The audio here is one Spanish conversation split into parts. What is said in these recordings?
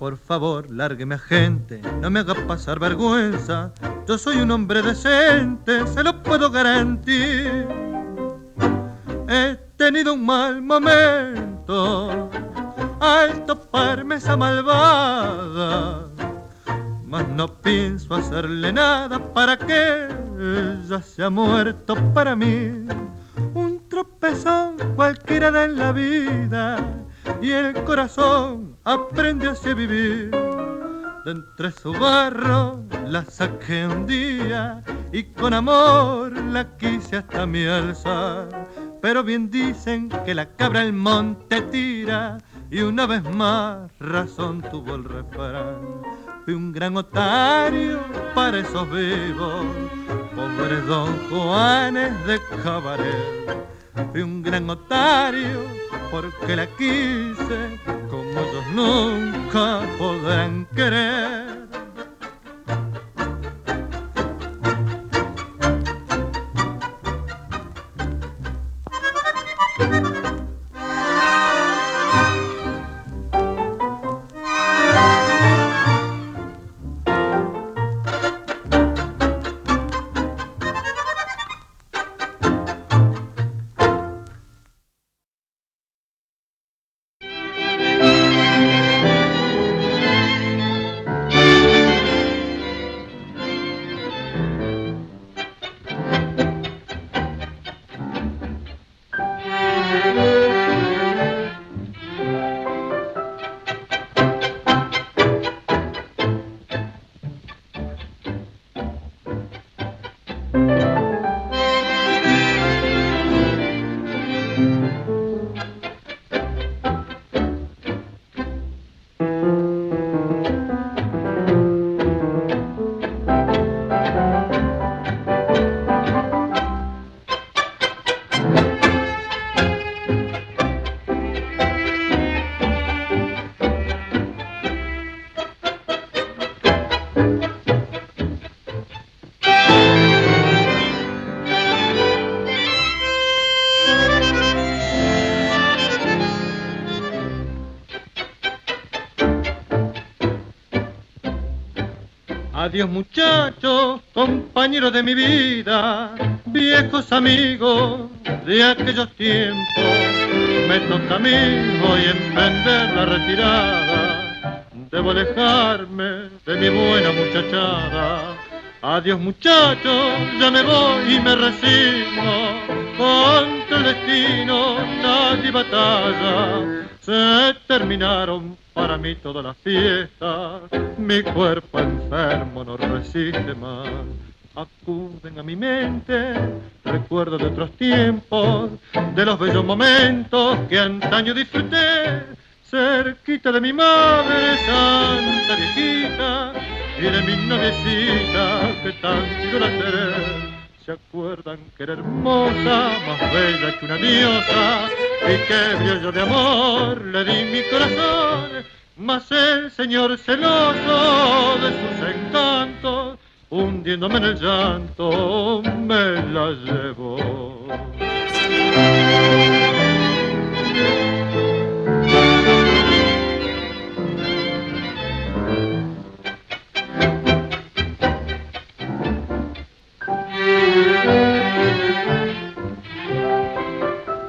Por favor, lárgueme, agente, no me haga pasar vergüenza. Yo soy un hombre decente, se lo puedo garantir. He tenido un mal momento al toparme esa malvada, mas no pienso hacerle nada para que ella se ha muerto para mí. Un tropezón cualquiera da en la vida y el corazón aprende así a vivir. De entre su barro la saqué un día y con amor la quise hasta mi alzar. Pero bien dicen que la cabra al monte tira y una vez más razón tuvo el refrán. Fui un gran otario para esos vivos, pobres don Juanes de cabaret. Fui un gran otario porque la quise como ellos nunca podrán querer. Adiós muchachos, compañeros de mi vida, viejos amigos de aquellos tiempos. Me toca a mí hoy emprender la retirada, debo alejarme de mi buena muchachada. Adiós muchachos, ya me voy y me resigno, contra el destino nadie batalla. Se terminaron para mí todas las fiestas, mi cuerpo enfermo no resiste más. Acuden a mi mente recuerdos de otros tiempos, de los bellos momentos que antaño disfruté, cerquita de mi madre santa viejita y de mi noviecita que tanto idolatré. ¿Se acuerdan que era hermosa, más bella que una diosa, y que brillo de amor le di mi corazón? Mas el señor celoso de sus encantos, hundiéndome en el llanto, me la llevó.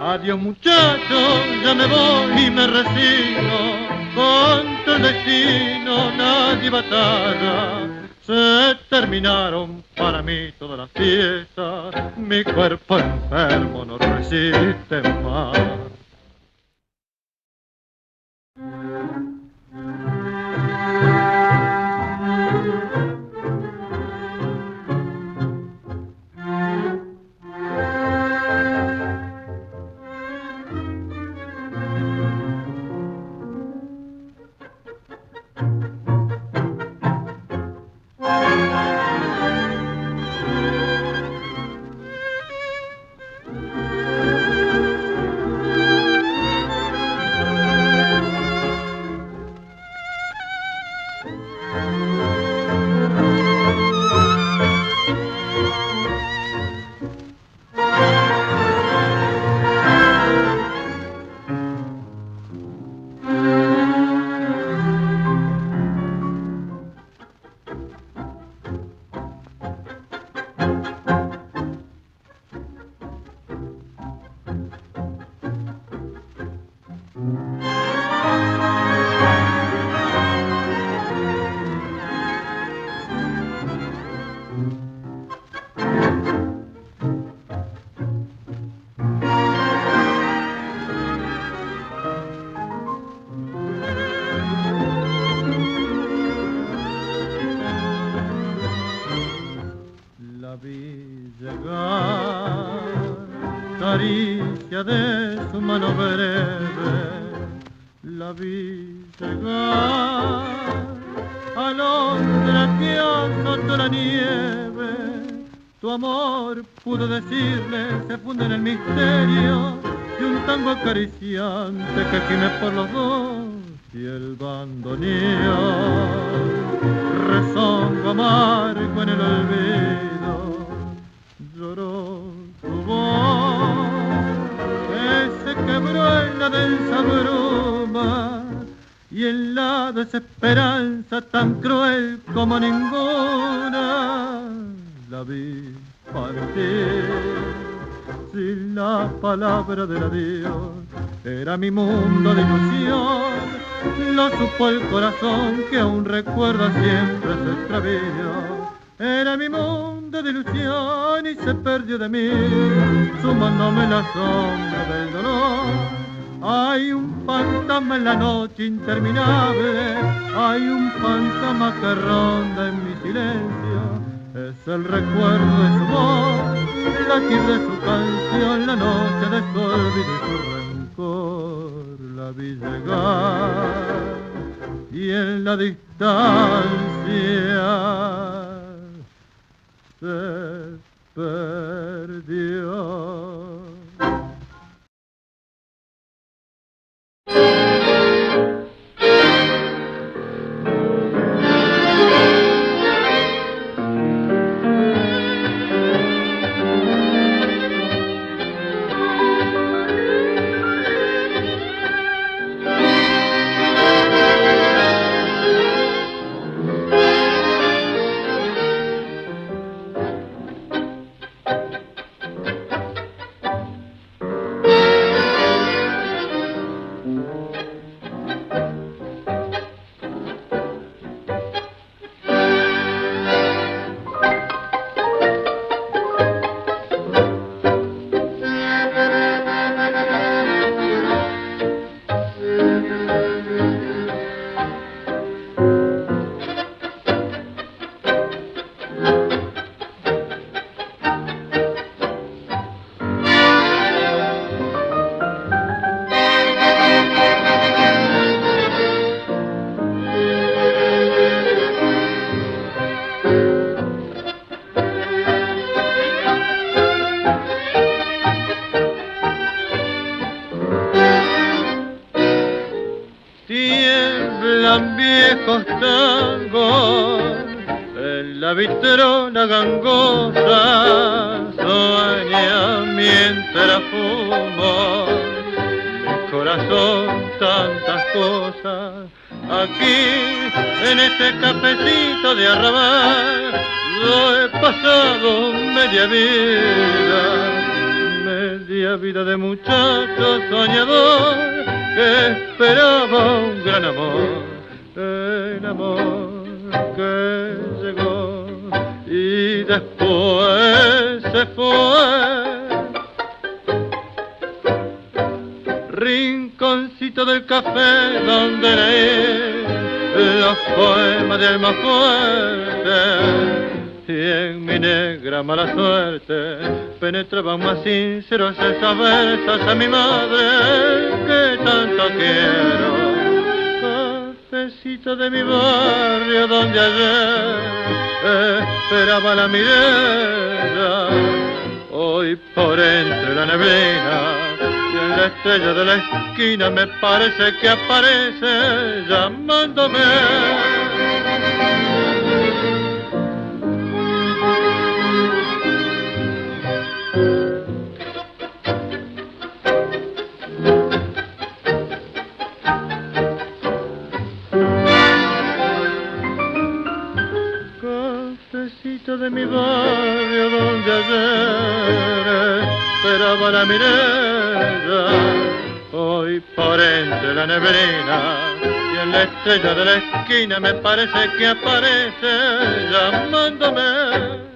Adiós muchachos, ya me voy y me resigno, contra el destino nadie batalla. Se terminaron para mí todas las fiestas, mi cuerpo enfermo no resiste más. mano breve la vi llegar. Alondra que azotó la nieve, tu amor, pudo decirle, se funde en el misterio de un tango acariciante que gime por los dos y el bandoneón. Rezongo amargo en el olvido, lloró tu voz, que se quebró en la densa bruma y en la desesperanza tan cruel como ninguna. La vi partir sin la palabra del adiós, era mi mundo de ilusión. Lo supo el corazón que aún recuerda siempre su extravío. Era mi mundo de ilusión y se perdió de mí, sumándome la sombra del dolor. Hay un fantasma en la noche interminable, hay un fantasma que ronda en mi silencio. Es el recuerdo de su voz, latir de su canción, la noche de su olvido y su rencor. La vi llegar y en la distancia se perdió. Tiemblan viejos tangos en la vitrona gangosa, sueña mientras fumo, mi corazón tantas cosas. Aquí en este cafecito de arrabal yo he pasado media vida de muchacho soñador que esperaba un gran amor, el amor que llegó y después se fue. Rinconcito del café donde leí los poemas de alma fuerte, y en mi negra mala suerte penetraban más sinceros esas versas a mi madre que tanto quiero. Cafecito de mi barrio donde ayer esperaba la mirada, hoy por entre la neblina y en la estrella de la esquina me parece que aparece llamándome. De mi barrio donde ayer esperaba la mirada, hoy por entre la neblina y en la estrella de la esquina me parece que aparece llamándome.